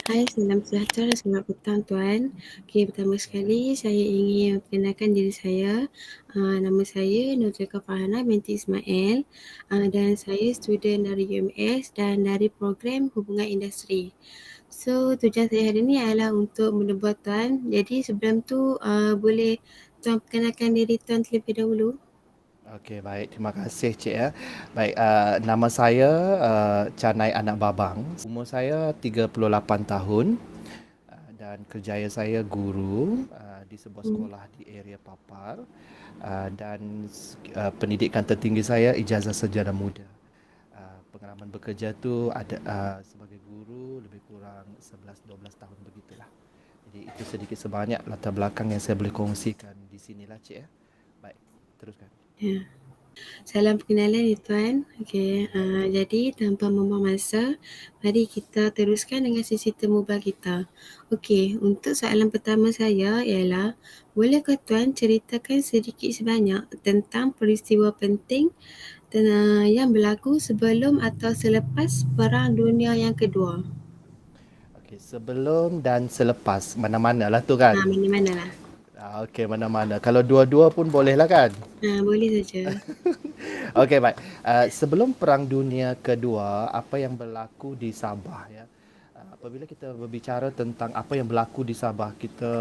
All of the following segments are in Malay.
Hai, salam sejahtera, selamat petang Tuan. Okey, pertama sekali saya ingin memperkenalkan diri saya. Nama saya Nurjaka Farhana binti Ismail, dan saya student dari UMS dan dari program Hubungan Industri. So, tujuan saya hari ini adalah untuk menebar Tuan. Jadi sebelum tu boleh Tuan perkenalkan diri Tuan terlebih dahulu. Okey, baik. Terima kasih, Cik ya. Baik, nama saya Canai Anak Babang. Umur saya 38 tahun dan kerjaya saya guru di sebuah Hmm. sekolah di area Papar dan pendidikan tertinggi saya ijazah sarjana muda. Pengalaman bekerja tu ada sebagai guru lebih kurang 11-12 tahun begitulah. Jadi itu sedikit sebanyak latar belakang yang saya boleh kongsikan di sinilah, Cik ya. Baik, teruskan. Ya. Salam perkenalan ya Tuan. Okey, jadi tanpa membuang masa, mari kita teruskan dengan sesi temu bual kita. Okey, untuk soalan pertama saya ialah, bolehkah Tuan ceritakan sedikit sebanyak tentang peristiwa penting yang berlaku sebelum atau selepas Perang Dunia yang Kedua? Okey, sebelum dan selepas mana-mana lah tu kan. Mana-manalah. Okey, mana-mana. Kalau dua-dua pun boleh lah kan. Boleh saja. Okey, baik. Sebelum Perang Dunia Kedua, apa yang berlaku di Sabah ya. Apabila kita berbicara tentang apa yang berlaku di Sabah, kita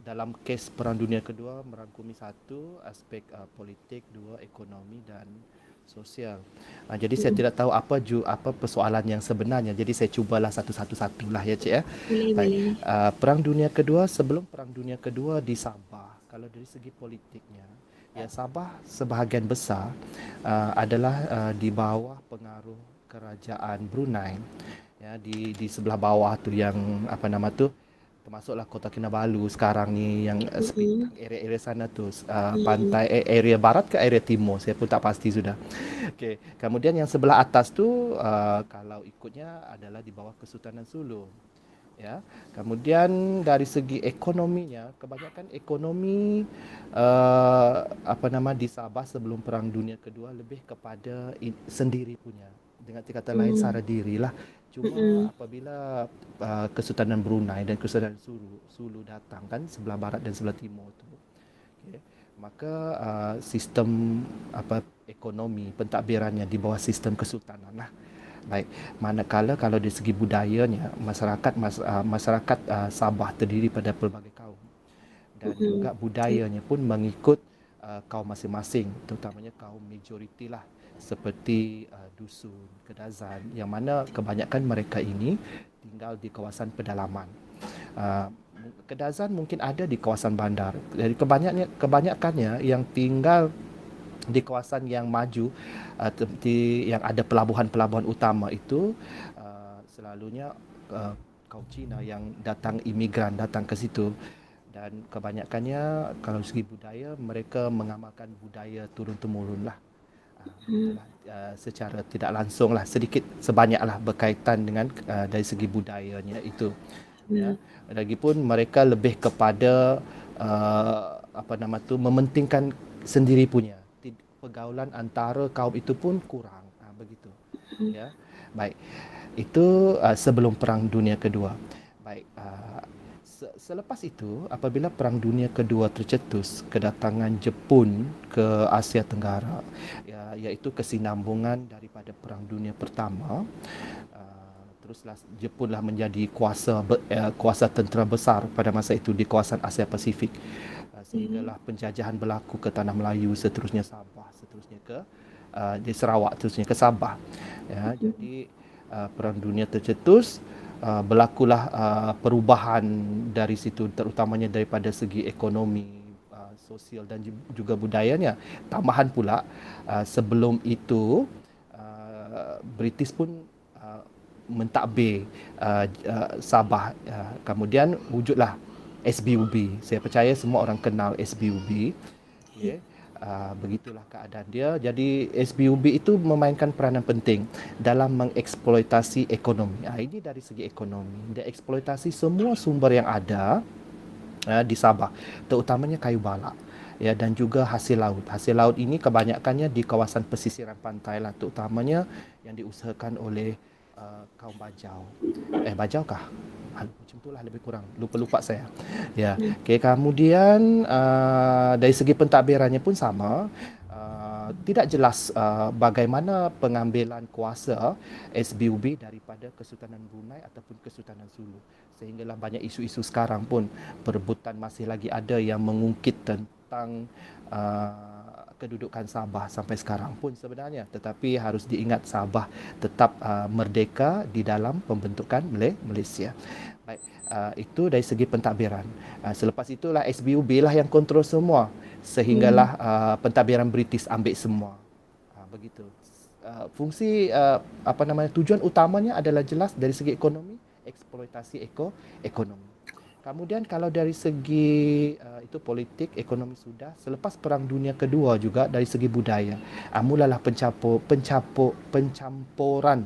dalam kes Perang Dunia Kedua merangkumi satu aspek politik, dua ekonomi dan sosial. Jadi saya Hmm. tidak tahu apa persoalan yang sebenarnya. Jadi saya cubalah satu-satulah ya, Cik ya. Boleh, Baik. boleh. Perang Dunia Kedua, sebelum Perang Dunia Kedua di Sabah, kalau dari segi politiknya, ya Sabah sebahagian besar adalah di bawah pengaruh kerajaan Brunei. Ya, di sebelah bawah tu yang apa nama tu, termasuklah Kota Kinabalu sekarang ni yang Hmm. sepinggang area-area sana tu, Hmm. pantai area barat ke area timur saya pun tak pasti sudah. Okey, kemudian yang sebelah atas tu kalau ikutnya adalah di bawah Kesultanan Sulu. Ya, kemudian dari segi ekonominya, kebanyakan ekonomi apa nama di Sabah sebelum Perang Dunia Kedua lebih kepada sendiri punya, dengan kata lain Hmm. sara dirilah. Cuma Hmm. apabila Kesultanan Brunei dan Kesultanan Sulu datang kan sebelah barat dan sebelah timur tu, okay, maka sistem apa ekonomi pentadbirannya di bawah sistem kesultanan lah. Baik, manakala kalau dari segi budayanya masyarakat Sabah terdiri pada pelbagai kaum dan Hmm. juga budayanya pun mengikut kaum masing-masing, terutamanya kaum majoriti lah seperti dusun, kedazan yang mana kebanyakan mereka ini tinggal di kawasan pedalaman. Uh, Kedazan mungkin ada di kawasan bandar. Jadi kebanyakannya yang tinggal di kawasan yang maju yang ada pelabuhan-pelabuhan utama itu selalunya kaum Cina yang imigran datang ke situ dan kebanyakannya kalau segi budaya mereka mengamalkan budaya turun-temurun lah. Hmm. Begitulah secara tidak langsung lah sedikit sebanyaklah berkaitan dengan dari segi budayanya itu Hmm. ya. Lagipun mereka lebih kepada apa nama tu mementingkan sendiri punya pergaulan antara kaum itu pun kurang begitu ya. Baik, itu sebelum Perang Dunia Kedua. Baik, selepas itu apabila Perang Dunia Kedua tercetus, kedatangan Jepun ke Asia Tenggara ya, iaitu kesinambungan daripada Perang Dunia Pertama. Teruslah Jepun lah menjadi kuasa tentera besar pada masa itu di kawasan Asia Pasifik. Sehinggalah penjajahan berlaku ke Tanah Melayu, seterusnya Sabah, seterusnya ke di Sarawak, seterusnya ke Sabah. Ya, jadi Perang Dunia tercetus, berlakulah perubahan dari situ, terutamanya daripada segi ekonomi, sosial dan juga budayanya. Tambahan pula sebelum itu British pun mentadbir Sabah. Kemudian wujudlah SBUB. Saya percaya semua orang kenal SBUB. Okay. Begitulah keadaan dia. Jadi SBUB itu memainkan peranan penting dalam mengeksploitasi ekonomi. Ini dari segi ekonomi. Dia eksploitasi semua sumber yang ada di Sabah, terutamanya kayu balak. Ya, dan juga hasil laut. Hasil laut ini kebanyakannya di kawasan pesisiran pantai lah, terutamanya yang diusahakan oleh kaum Bajau. Bajau kah? Macam itulah lebih kurang. Lupa-lupa saya. Ya. Hmm. Okey, kemudian dari segi pentadbirannya pun sama. Tidak jelas bagaimana pengambilan kuasa SBUB daripada Kesultanan Brunei ataupun Kesultanan Sulu. Sehinggalah banyak isu-isu sekarang pun perebutan masih lagi ada yang mengungkit tentang kedudukan Sabah sampai sekarang pun sebenarnya. Tetapi harus diingat Sabah tetap merdeka di dalam pembentukan Malaysia. Baik, itu dari segi pentadbiran. Selepas itulah SBUB lah yang kontrol semua sehinggalah Hmm. pentadbiran British ambil semua. Begitu. Fungsi tujuan utamanya adalah jelas dari segi ekonomi, eksploitasi ekonomi. Kemudian kalau dari segi itu politik, ekonomi sudah. Selepas Perang Dunia Kedua juga dari segi budaya, mulalah pencampuran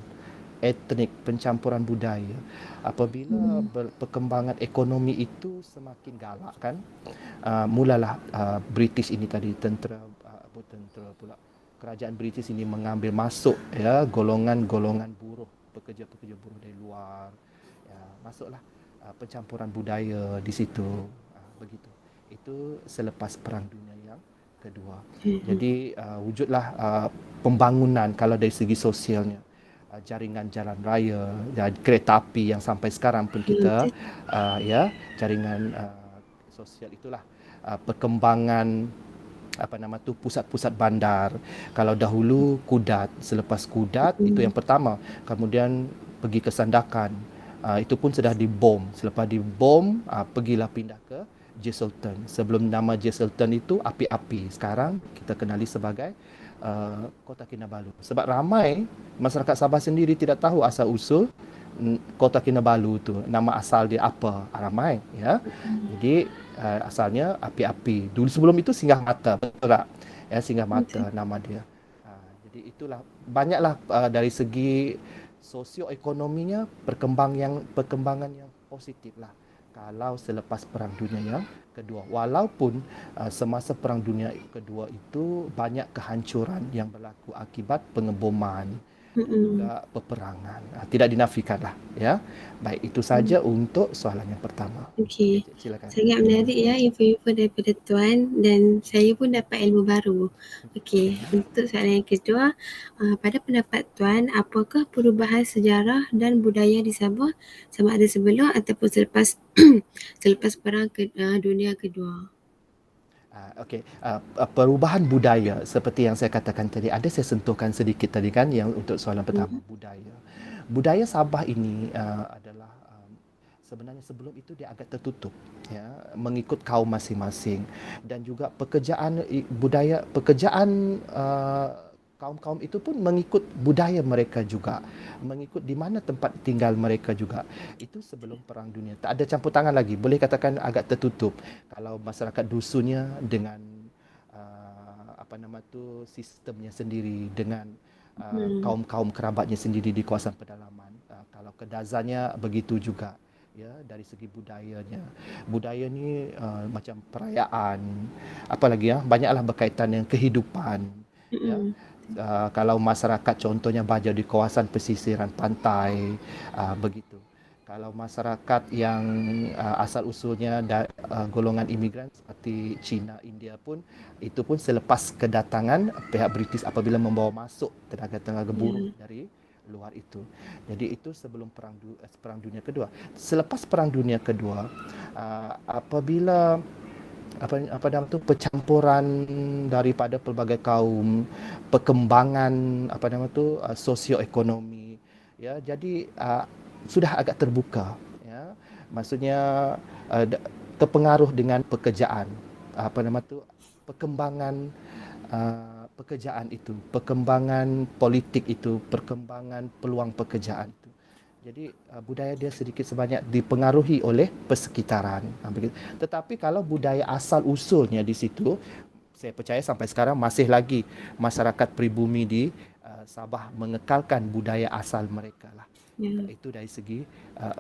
etnik, pencampuran budaya. Apabila Hmm. perkembangan ekonomi itu semakin galak kan, mulalah British ini tadi tentera pula. Kerajaan British ini mengambil masuk ya golongan-golongan buruh, pekerja-pekerja buruh dari luar. Ya, masuklah pencampuran budaya di situ. Begitu. Itu selepas Perang Dunia yang Kedua. Hmm. Jadi wujudlah pembangunan kalau dari segi sosialnya, jaringan jalan raya dan kereta api yang sampai sekarang pun kita ya jaringan sosial itulah perkembangan pusat-pusat bandar. Kalau dahulu Kudat, selepas Kudat itu Hmm. yang pertama, kemudian pergi ke Sandakan. Itu pun sudah dibom. Selepas dibom, pergilah pindah ke J Sultan. Sebelum nama J Sultan itu api-api. Sekarang kita kenali sebagai Kota Kinabalu. Sebab ramai masyarakat Sabah sendiri tidak tahu asal usul Kota Kinabalu tu, nama asal dia apa, ramai ya. Jadi asalnya api-api. Dulu sebelum itu Singgah Mata, betul tak? Ya, Singgah Mata nama dia. Jadi itulah banyaklah dari segi sosioekonominya perkembangan yang positif lah. Kalau selepas Perang Dunia yang Kedua, walaupun semasa Perang Dunia Kedua itu banyak kehancuran yang berlaku akibat pengeboman dan Hmm. juga peperangan. Tidak dinafikanlah ya. Baik, itu saja untuk soalan yang pertama. Okey, Okey, Cik, silakan. sangat menarik ya info-info daripada Tuan dan saya pun dapat ilmu baru. Okey, untuk soalan yang kedua, pada pendapat Tuan, apakah perubahan sejarah dan budaya di Sabah sama ada sebelum ataupun selepas selepas Dunia Kedua? Okey, perubahan budaya seperti yang saya katakan tadi, ada saya sentuhkan sedikit tadi kan yang untuk soalan pertama, Hmm. budaya. Budaya Sabah ini adalah sebenarnya sebelum itu dia agak tertutup ya, mengikut kaum masing-masing dan juga pekerjaan kaum-kaum itu pun mengikut budaya mereka juga, mengikut di mana tempat tinggal mereka juga. Itu sebelum Perang Dunia. Tak ada campur tangan lagi. Boleh katakan agak tertutup. Kalau masyarakat dusunnya dengan sistemnya sendiri, dengan Hmm. kaum-kaum kerabatnya sendiri di kawasan pedalaman. Kalau kedazannya begitu juga. Ya, dari segi budayanya. Budaya ni macam perayaan, apa lagi ya, banyaklah berkaitan dengan kehidupan. Ya, Hmm. kalau masyarakat contohnya Baja di kawasan pesisiran pantai, begitu. Kalau masyarakat yang asal usulnya golongan imigran seperti Cina, India pun, itu pun selepas kedatangan pihak British apabila membawa masuk tenaga-tenaga buruh Ya. dari luar itu. Jadi itu sebelum Perang Dunia Kedua. Selepas Perang Dunia Kedua, apabila percampuran daripada pelbagai kaum, perkembangan sosioekonomi ya, jadi sudah agak terbuka ya, maksudnya uh, terpengaruh dengan pekerjaan, perkembangan pekerjaan itu, perkembangan politik itu, perkembangan peluang pekerjaan itu. Jadi budaya dia sedikit sebanyak dipengaruhi oleh persekitaran. Tetapi kalau budaya asal usulnya di situ, saya percaya sampai sekarang masih lagi masyarakat pribumi di Sabah mengekalkan budaya asal mereka lah. Ya. Itu dari segi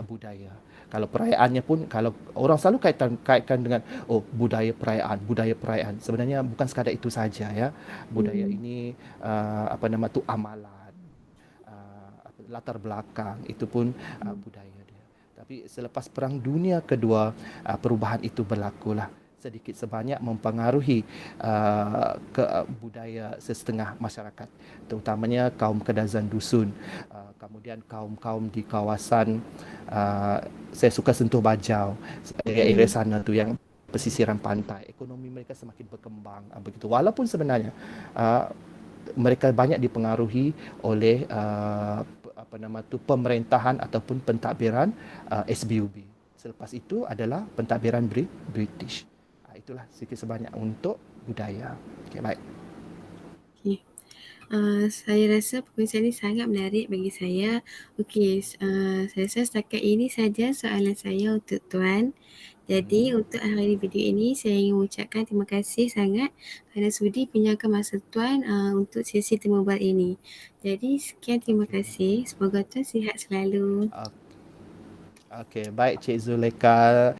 budaya. Kalau perayaannya pun, kalau orang selalu kaitkan dengan budaya perayaan. Sebenarnya bukan sekadar itu saja ya. Budaya Hmm. ini amalan, latar belakang itu pun budaya dia. Tapi selepas Perang Dunia Kedua, perubahan itu berlakulah, sedikit sebanyak mempengaruhi budaya setengah masyarakat, terutamanya kaum Kedazan dusun, kemudian kaum-kaum di kawasan, saya suka Sentuh Bajau, area-area sana tu yang pesisiran pantai, ekonomi mereka semakin berkembang, begitu. Walaupun sebenarnya mereka banyak dipengaruhi oleh pemerintahan ataupun pentadbiran SBUB. Selepas itu adalah pentadbiran British. Itulah sedikit sebanyak untuk budaya. Okey, baik. Okey. Saya rasa perkongsian ini sangat menarik bagi saya. Okey, saya rasa setakat ini saja soalan saya untuk Tuan. Jadi untuk akhiri video ini, saya ingin mengucapkan terima kasih sangat kerana sudi pinjamkan masa Tuan untuk sesi temu bual ini. Jadi sekian, terima kasih. Semoga Tuan sihat selalu. Okey, baik Cik Zulekha.